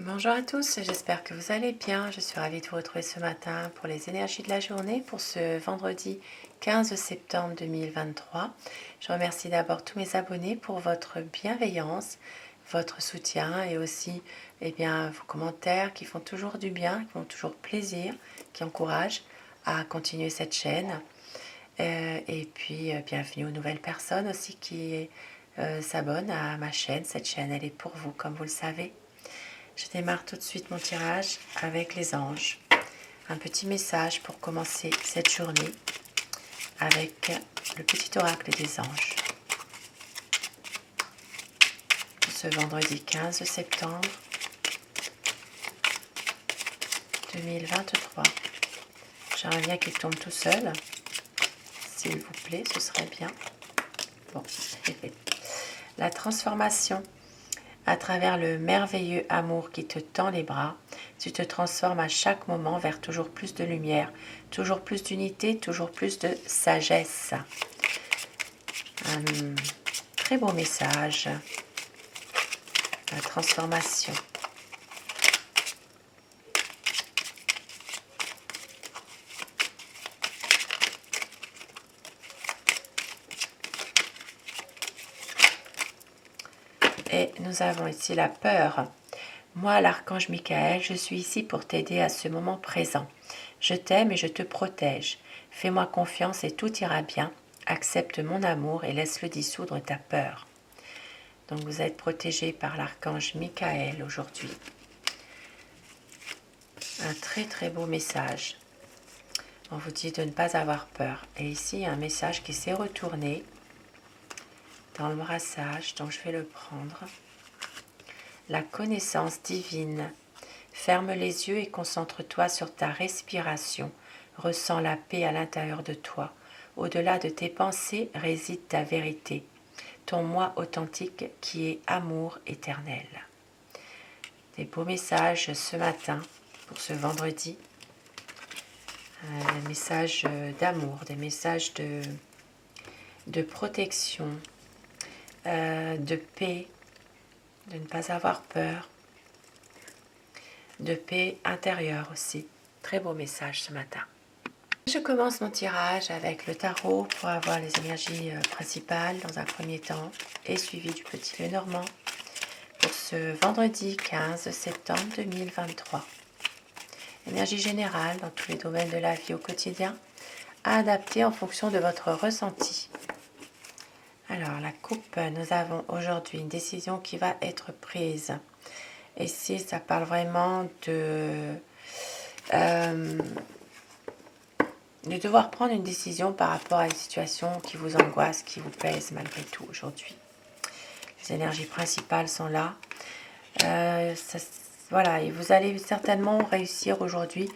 Bonjour à tous, j'espère que vous allez bien. Je suis ravie de vous retrouver ce matin pour les énergies de la journée pour ce vendredi 15 septembre 2023. Je remercie d'abord tous mes abonnés pour votre bienveillance, votre soutien et aussi vos commentaires qui font toujours du bien, qui font toujours plaisir, qui encouragent à continuer cette chaîne. Bienvenue aux nouvelles personnes aussi qui s'abonnent à ma chaîne. Cette chaîne, elle est pour vous, comme vous le savez. Je démarre tout de suite mon tirage avec les anges. Un petit message pour commencer cette journée avec le petit oracle des anges. Pour ce vendredi 15 septembre 2023. J'aimerais bien qu'il tombe tout seul. S'il vous plaît, ce serait bien. Bon. La transformation. À travers le merveilleux amour qui te tend les bras, tu te transformes à chaque moment vers toujours plus de lumière, toujours plus d'unité, toujours plus de sagesse. Un très beau message. La transformation. Et nous avons ici la peur. Moi, l'archange Michael, je suis ici pour t'aider à ce moment présent. Je t'aime et je te protège. Fais-moi confiance et tout ira bien. Accepte mon amour et laisse-le dissoudre ta peur. Donc vous êtes protégé par l'archange Michael aujourd'hui. Un très très beau message. On vous dit de ne pas avoir peur. Et ici, un message qui s'est retourné dans le brassage, donc je vais le prendre. La connaissance divine. Ferme les yeux et concentre-toi sur ta respiration. Ressens la paix à l'intérieur de toi. Au-delà de tes pensées réside ta vérité, ton moi authentique qui est amour éternel. Des beaux messages ce matin pour ce vendredi. Des messages d'amour, des messages de protection, de paix, de ne pas avoir peur, de paix intérieure aussi. Très beau message ce matin. Je commence mon tirage avec le tarot pour avoir les énergies principales dans un premier temps et suivi du petit Lenormand pour ce vendredi 15 septembre 2023. Énergie générale dans tous les domaines de la vie au quotidien, à adapter en fonction de votre ressenti. Alors la coupe, nous avons aujourd'hui une décision qui va être prise. Ici, ça parle vraiment de devoir prendre une décision par rapport à une situation qui vous angoisse, qui vous pèse malgré tout aujourd'hui. Les énergies principales sont là. Voilà, et vous allez certainement réussir aujourd'hui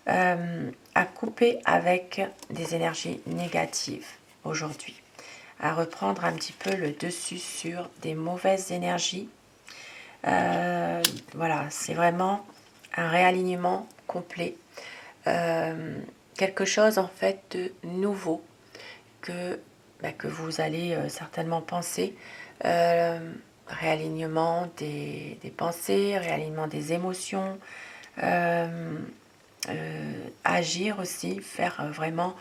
à couper avec des énergies négatives aujourd'hui, à reprendre un petit peu le dessus sur des mauvaises énergies. Voilà, c'est vraiment un réalignement complet. Quelque chose en fait de nouveau que vous allez certainement penser. Réalignement des pensées, réalignement des émotions, agir aussi, faire vraiment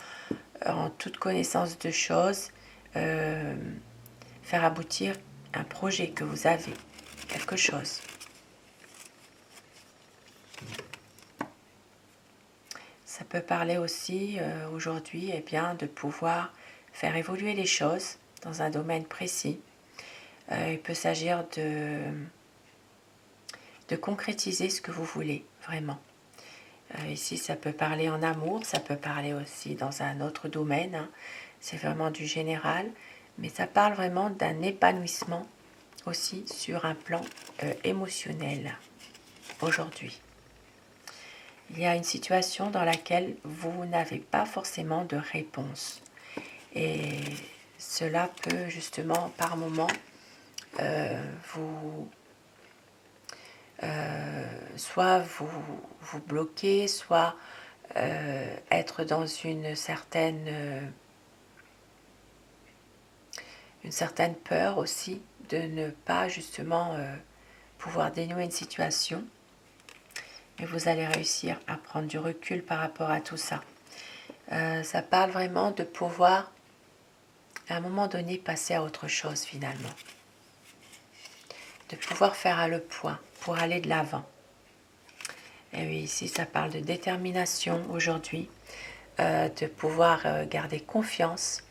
en toute connaissance de choses, faire aboutir un projet que vous avez, quelque chose. Ça peut parler aussi aujourd'hui de pouvoir faire évoluer les choses dans un domaine précis. Il peut s'agir de concrétiser ce que vous voulez, vraiment. Ici, ça peut parler en amour, ça peut parler aussi dans un autre domaine. Hein. C'est vraiment du général, mais ça parle vraiment d'un épanouissement aussi sur un plan émotionnel aujourd'hui. Il y a une situation dans laquelle vous n'avez pas forcément de réponse. Et cela peut justement, par moment, soit vous bloquer, soit être dans une certaine peur aussi de ne pas justement pouvoir dénouer une situation. et vous allez réussir à prendre du recul par rapport à tout ça. Ça parle vraiment de pouvoir, à un moment donné, passer à autre chose finalement. De pouvoir faire le point pour aller de l'avant. Et oui, ici, ça parle de détermination aujourd'hui, de pouvoir garder confiance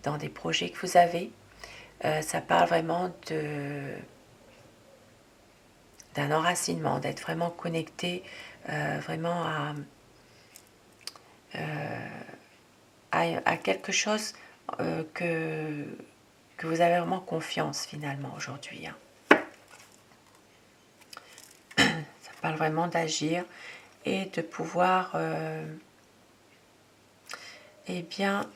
dans des projets que vous avez. Ça parle vraiment d'un enracinement, d'être vraiment connecté vraiment à quelque chose que vous avez vraiment confiance finalement aujourd'hui. Hein. Ça parle vraiment d'agir et de pouvoir eh bien,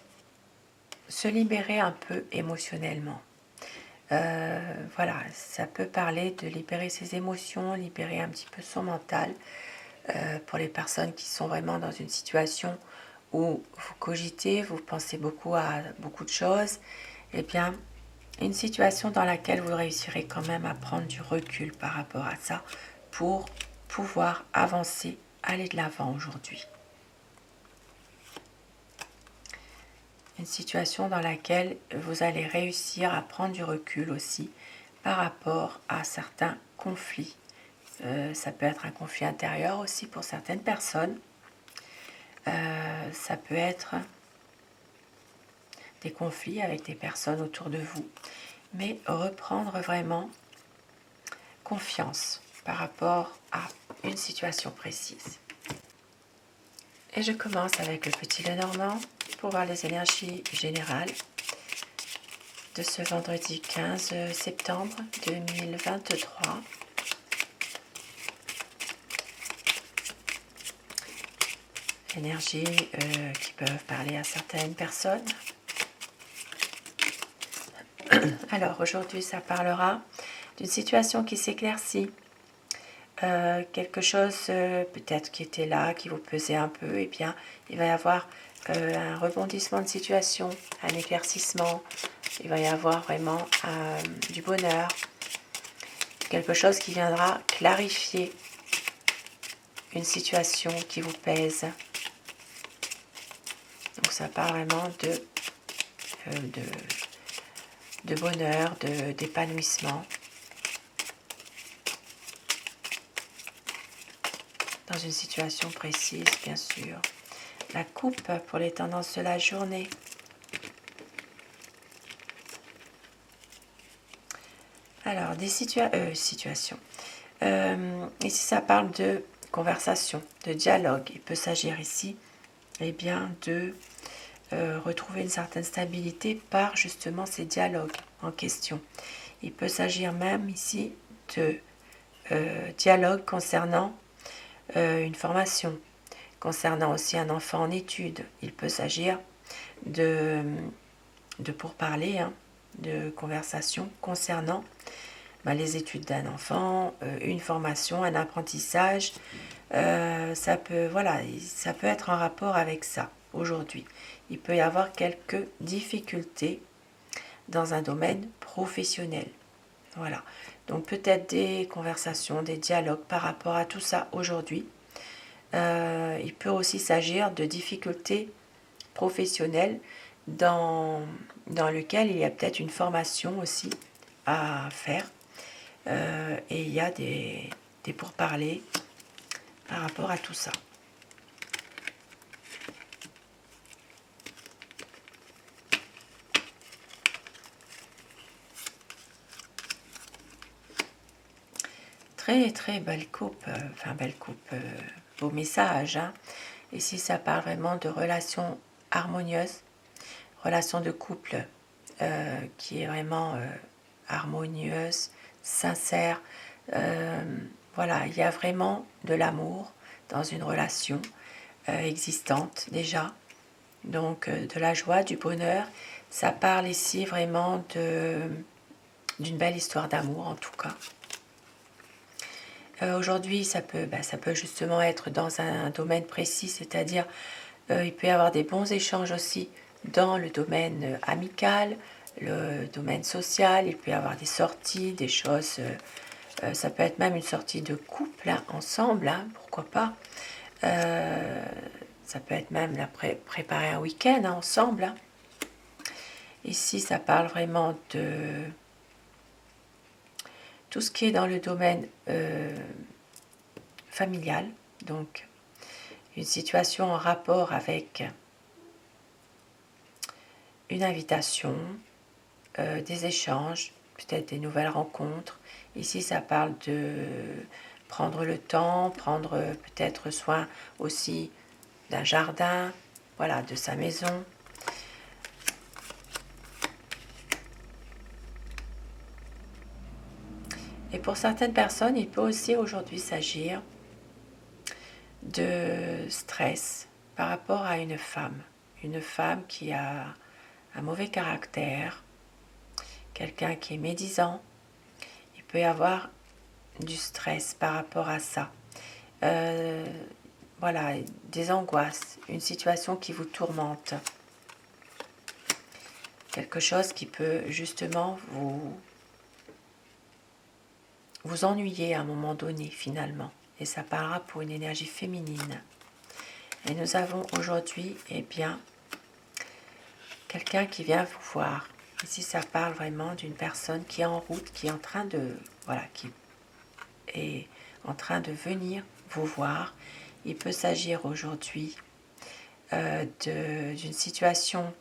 se libérer un peu émotionnellement. Voilà, ça peut parler de libérer ses émotions, libérer un petit peu son mental. Pour les personnes qui sont vraiment dans une situation où vous cogitez, vous pensez beaucoup à beaucoup de choses, eh bien, une situation dans laquelle vous réussirez quand même à prendre du recul par rapport à ça pour pouvoir avancer, aller de l'avant aujourd'hui. Une situation dans laquelle vous allez réussir à prendre du recul aussi par rapport à certains conflits. Ça peut être un conflit intérieur aussi pour certaines personnes. Ça peut être des conflits avec des personnes autour de vous, mais reprendre vraiment confiance par rapport à une situation précise. Et je commence avec le petit Lenormand pour voir les énergies générales de ce vendredi 15 septembre 2023. Énergies qui peuvent parler à certaines personnes. Alors aujourd'hui, ça parlera d'une situation qui s'éclaircit. Quelque chose peut-être qui était là, qui vous pesait un peu, et bien il va y avoir un rebondissement de situation, un éclaircissement, il va y avoir vraiment du bonheur, quelque chose qui viendra clarifier une situation qui vous pèse. Donc ça parle vraiment de bonheur, d'épanouissement. Dans une situation précise, bien sûr. La coupe pour les tendances de la journée. Alors, des situations. Ici, ça parle de conversation, de dialogue. Il peut s'agir ici eh bien, de retrouver une certaine stabilité par justement ces dialogues en question. Il peut s'agir même ici de dialogue concernant une formation, concernant aussi un enfant en études. Il peut s'agir de pourparlers, hein, de conversation concernant les études d'un enfant, une formation, un apprentissage. Ça peut être en rapport avec ça aujourd'hui. Il peut y avoir quelques difficultés dans un domaine professionnel. Voilà. Donc peut-être des conversations, des dialogues par rapport à tout ça aujourd'hui. Il peut aussi s'agir de difficultés professionnelles dans lequel il y a peut-être une formation aussi à faire. Et il y a des pourparlers par rapport à tout ça. Très très belle coupe, beau message. Hein. Ici ça parle vraiment de relations harmonieuses, relation de couple qui est vraiment harmonieuse, sincère. Voilà, il y a vraiment de l'amour dans une relation existante déjà. Donc de la joie, du bonheur. Ça parle ici vraiment d'une belle histoire d'amour en tout cas. Aujourd'hui, ça peut justement être dans un domaine précis, c'est-à-dire il peut y avoir des bons échanges aussi dans le domaine amical, le domaine social, il peut y avoir des sorties, des choses Ça peut être même une sortie de couple hein, ensemble, hein, pourquoi pas. Ça peut être même préparer un week-end hein, ensemble. Hein. Ici, ça parle vraiment de tout ce qui est dans le domaine familial. Donc, une situation en rapport avec une invitation, des échanges, peut-être des nouvelles rencontres. Ici, ça parle de prendre le temps, prendre peut-être soin aussi d'un jardin, voilà, de sa maison. Et pour certaines personnes, il peut aussi aujourd'hui s'agir de stress par rapport à une femme qui a un mauvais caractère, quelqu'un qui est médisant. Il peut y avoir du stress par rapport à ça. Voilà, des angoisses, une situation qui vous tourmente. Quelque chose qui peut justement vous ennuyer à un moment donné finalement. Et ça parlera pour une énergie féminine. Et nous avons aujourd'hui, eh bien, quelqu'un qui vient vous voir. Ici, ça parle vraiment d'une personne qui est en route, qui est en train de, voilà, qui est en train de venir vous voir. Il peut s'agir aujourd'hui d'une situation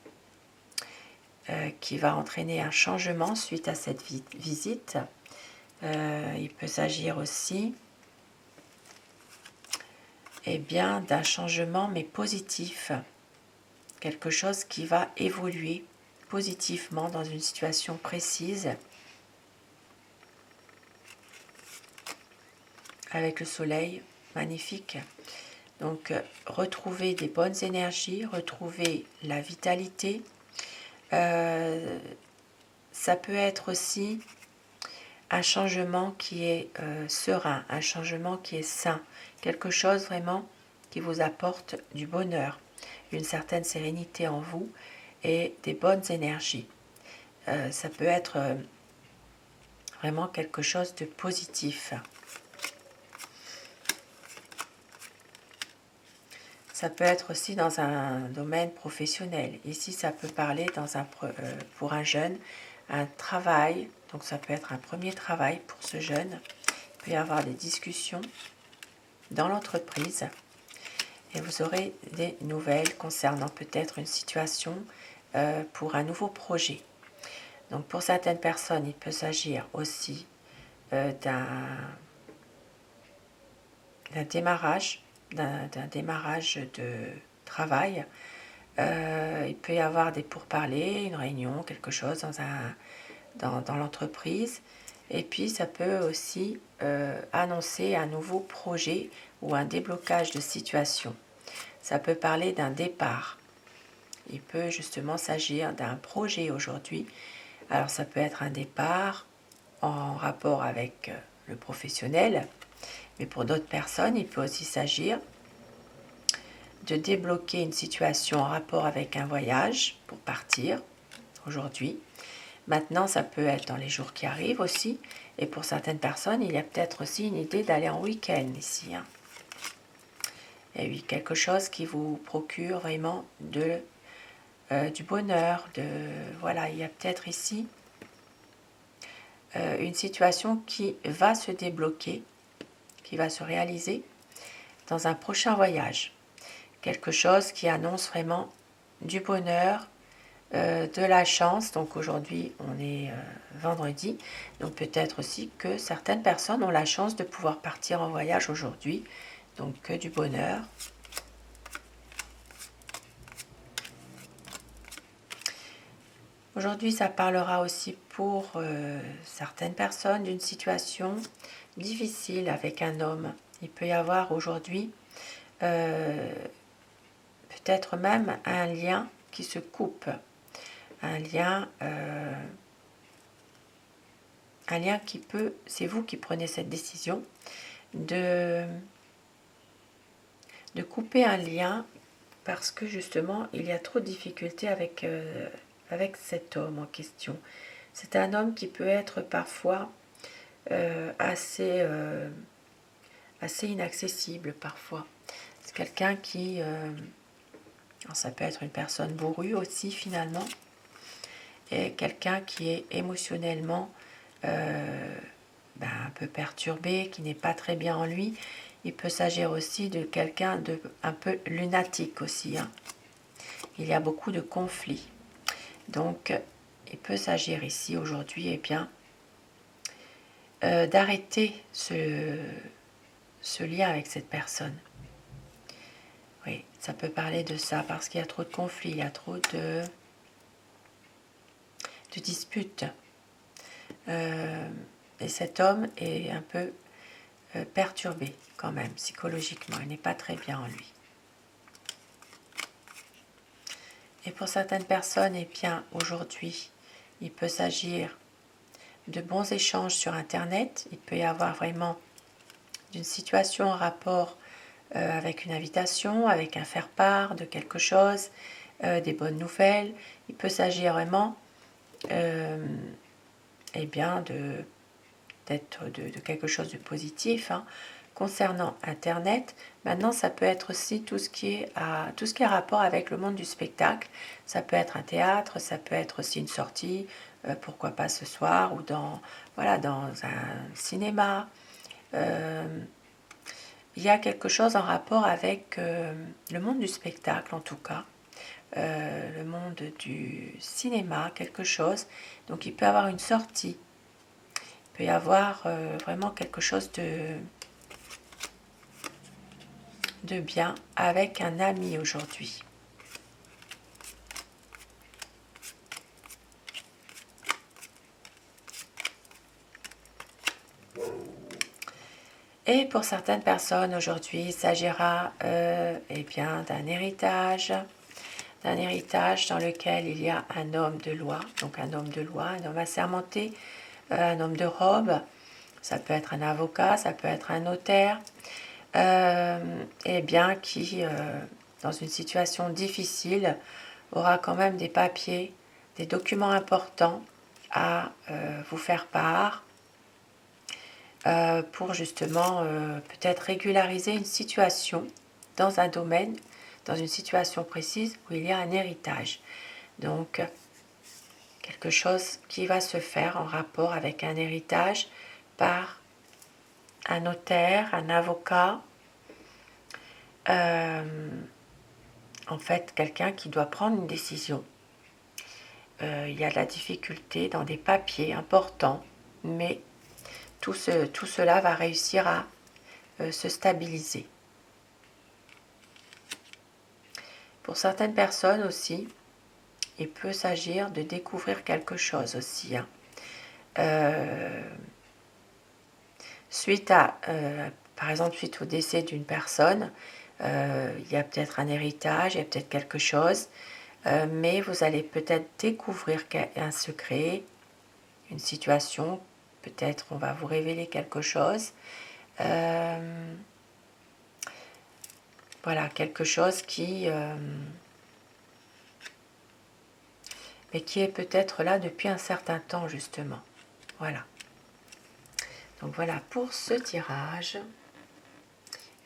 qui va entraîner un changement suite à cette visite. Il peut s'agir aussi eh bien, d'un changement mais positif, quelque chose qui va évoluer positivement dans une situation précise avec le soleil magnifique. Donc retrouver des bonnes énergies, retrouver la vitalité. Ça peut être aussi un changement qui est serein, un changement qui est sain, quelque chose vraiment qui vous apporte du bonheur, une certaine sérénité en vous et des bonnes énergies. Ça peut être vraiment quelque chose de positif. Ça peut être aussi dans un domaine professionnel. Ici, ça peut parler pour un jeune, un travail. Donc, ça peut être un premier travail pour ce jeune. Il peut y avoir des discussions dans l'entreprise. Et vous aurez des nouvelles concernant peut-être une situation pour un nouveau projet. Donc, pour certaines personnes, il peut s'agir aussi d'un démarrage de travail. Il peut y avoir des pourparlers, une réunion, quelque chose dans l'entreprise. Et puis ça peut aussi annoncer un nouveau projet ou un déblocage de situation. Ça peut parler d'un départ. Il peut justement s'agir d'un projet aujourd'hui. Alors ça peut être un départ en rapport avec le professionnel, mais pour d'autres personnes, il peut aussi s'agir de débloquer une situation en rapport avec un voyage pour partir aujourd'hui. Maintenant, ça peut être dans les jours qui arrivent aussi. Et pour certaines personnes, il y a peut-être aussi une idée d'aller en week-end ici. Hein. Et oui, quelque chose qui vous procure vraiment du bonheur. Voilà, il y a peut-être ici une situation qui va se débloquer, qui va se réaliser dans un prochain voyage. Quelque chose qui annonce vraiment du bonheur, de la chance. Donc aujourd'hui, on est vendredi. Donc peut-être aussi que certaines personnes ont la chance de pouvoir partir en voyage aujourd'hui. Donc que du bonheur. Aujourd'hui, ça parlera aussi pour certaines personnes d'une situation difficile avec un homme. Il peut y avoir aujourd'hui peut-être même un lien qui se coupe. Un lien qui peut, c'est vous qui prenez cette décision de couper un lien parce que justement il y a trop de difficultés avec cet homme en question. C'est un homme qui peut être parfois assez inaccessible parfois. C'est quelqu'un qui... ça peut être une personne bourrue aussi finalement, et quelqu'un qui est émotionnellement un peu perturbé, qui n'est pas très bien en lui. Il peut s'agir aussi de quelqu'un de un peu lunatique aussi. Hein. Il y a beaucoup de conflits. Donc, il peut s'agir ici aujourd'hui, eh bien, d'arrêter ce lien avec cette personne. Oui, ça peut parler de ça parce qu'il y a trop de conflits, il y a trop de disputes. Et cet homme est un peu perturbé quand même, psychologiquement. Il n'est pas très bien en lui. Et pour certaines personnes, eh bien, aujourd'hui, il peut s'agir de bons échanges sur Internet. Il peut y avoir vraiment d'une situation en rapport avec une invitation, avec un faire-part de quelque chose, des bonnes nouvelles. Il peut s'agir vraiment eh bien, de quelque chose de positif. Hein. Concernant Internet, maintenant ça peut être aussi tout ce qui est rapport avec le monde du spectacle. Ça peut être un théâtre, ça peut être aussi une sortie, pourquoi pas ce soir, ou dans un cinéma. Il y a quelque chose en rapport avec le monde du spectacle en tout cas. Le monde du cinéma, quelque chose. Donc il peut y avoir une sortie. Il peut y avoir vraiment quelque chose de bien avec un ami aujourd'hui. Et pour certaines personnes aujourd'hui, il s'agira eh bien d'un héritage dans lequel il y a un homme de loi, donc un homme de loi, un homme assermenté, un homme de robe, ça peut être un avocat, ça peut être un notaire, eh bien qui, dans une situation difficile, aura quand même des papiers, des documents importants à vous faire part pour justement peut-être régulariser une situation dans un domaine, dans une situation précise où il y a un héritage. Donc, quelque chose qui va se faire en rapport avec un héritage par un notaire, un avocat, en fait quelqu'un qui doit prendre une décision. Il y a de la difficulté dans des papiers importants, mais tout cela va réussir à se stabiliser. Pour certaines personnes aussi, il peut s'agir de découvrir quelque chose aussi. Hein. Par exemple, suite au décès d'une personne, il y a peut-être un héritage, il y a peut-être quelque chose, mais vous allez peut-être découvrir un secret, une situation, peut-être on va vous révéler quelque chose. Voilà, quelque chose mais qui est peut-être là depuis un certain temps justement. Voilà. Donc voilà pour ce tirage.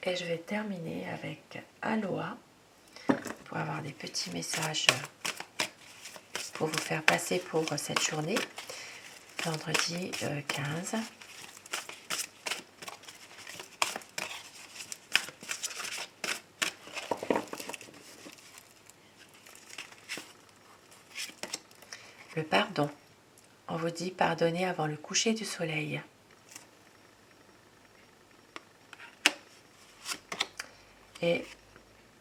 Et je vais terminer avec Aloha pour avoir des petits messages pour vous faire passer pour cette journée, vendredi 15. Le pardon. On vous dit pardonner avant le coucher du soleil. Et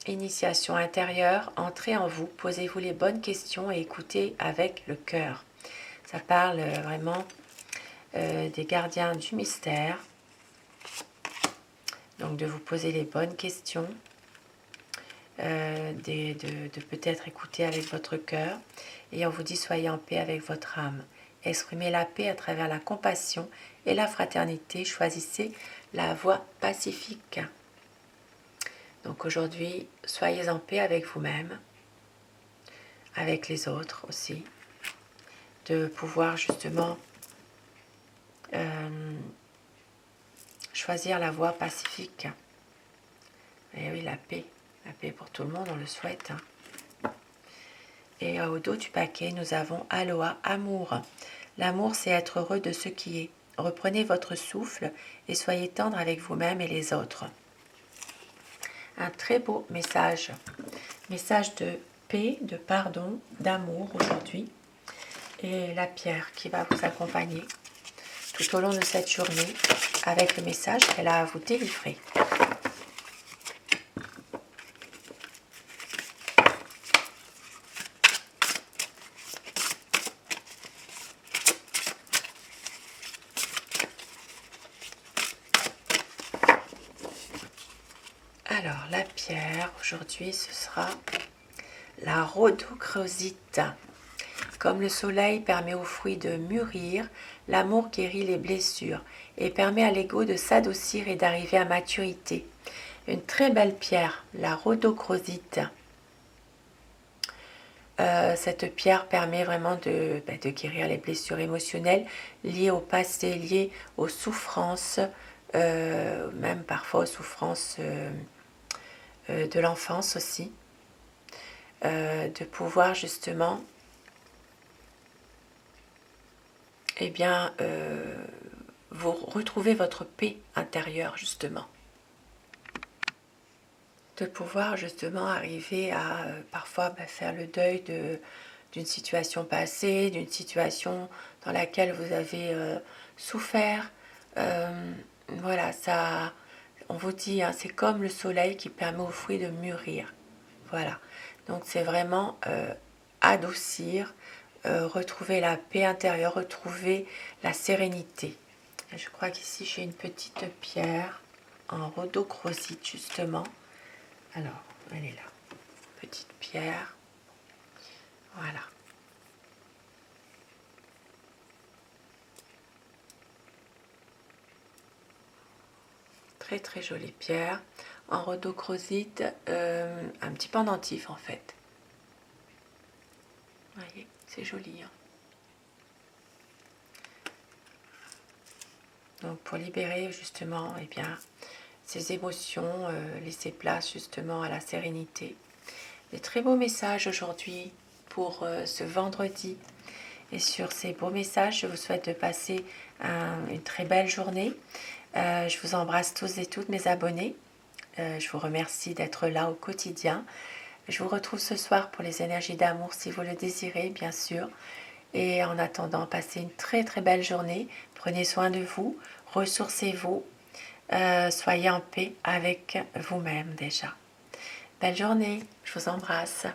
initiation intérieure, entrez en vous, posez-vous les bonnes questions et écoutez avec le cœur. Ça parle vraiment des gardiens du mystère. Donc de vous poser les bonnes questions, de peut-être écouter avec votre cœur. Et on vous dit soyez en paix avec votre âme. Exprimez la paix à travers la compassion et la fraternité. Choisissez la voie pacifique. Donc aujourd'hui, soyez en paix avec vous-même, avec les autres aussi, de pouvoir justement choisir la voie pacifique. Et oui, la paix pour tout le monde, on le souhaite. Et au dos du paquet, nous avons Aloha, amour. L'amour, c'est être heureux de ce qui est. Reprenez votre souffle et soyez tendre avec vous-même et les autres. Un très beau message. Message de paix, de pardon, d'amour aujourd'hui. Et la pierre qui va vous accompagner tout au long de cette journée avec le message qu'elle a à vous délivrer. Alors, la pierre, aujourd'hui, ce sera la rhodochrosite. Comme le soleil permet aux fruits de mûrir, l'amour guérit les blessures et permet à l'ego de s'adoucir et d'arriver à maturité. Une très belle pierre, la rhodochrosite. Cette pierre permet vraiment de guérir les blessures émotionnelles liées au passé, liées aux souffrances, même parfois aux souffrances de l'enfance aussi. De pouvoir justement vous retrouver votre paix intérieure justement. De pouvoir justement arriver à parfois faire le deuil d'une situation passée, d'une situation dans laquelle vous avez souffert. Voilà, ça, on vous dit, hein, c'est comme le soleil qui permet aux fruits de mûrir. Voilà, donc c'est vraiment adoucir, retrouver la paix intérieure, retrouver la sérénité. Et je crois qu'ici j'ai une petite pierre en rhodochrosite justement. Alors, elle est là. Petite pierre. Voilà. Très très jolie pierre. En rhodochrosite, un petit pendentif en fait. Vous voyez, c'est joli. Hein. Donc pour libérer justement ces émotions, laisser place justement à la sérénité. Des très beaux messages aujourd'hui pour ce vendredi. Et sur ces beaux messages, je vous souhaite de passer une très belle journée. Je vous embrasse tous et toutes mes abonnés. Je vous remercie d'être là au quotidien. Je vous retrouve ce soir pour les énergies d'amour si vous le désirez, bien sûr. Et en attendant, passez une très très belle journée. Prenez soin de vous, ressourcez-vous, soyez en paix avec vous-même déjà. Belle journée, je vous embrasse.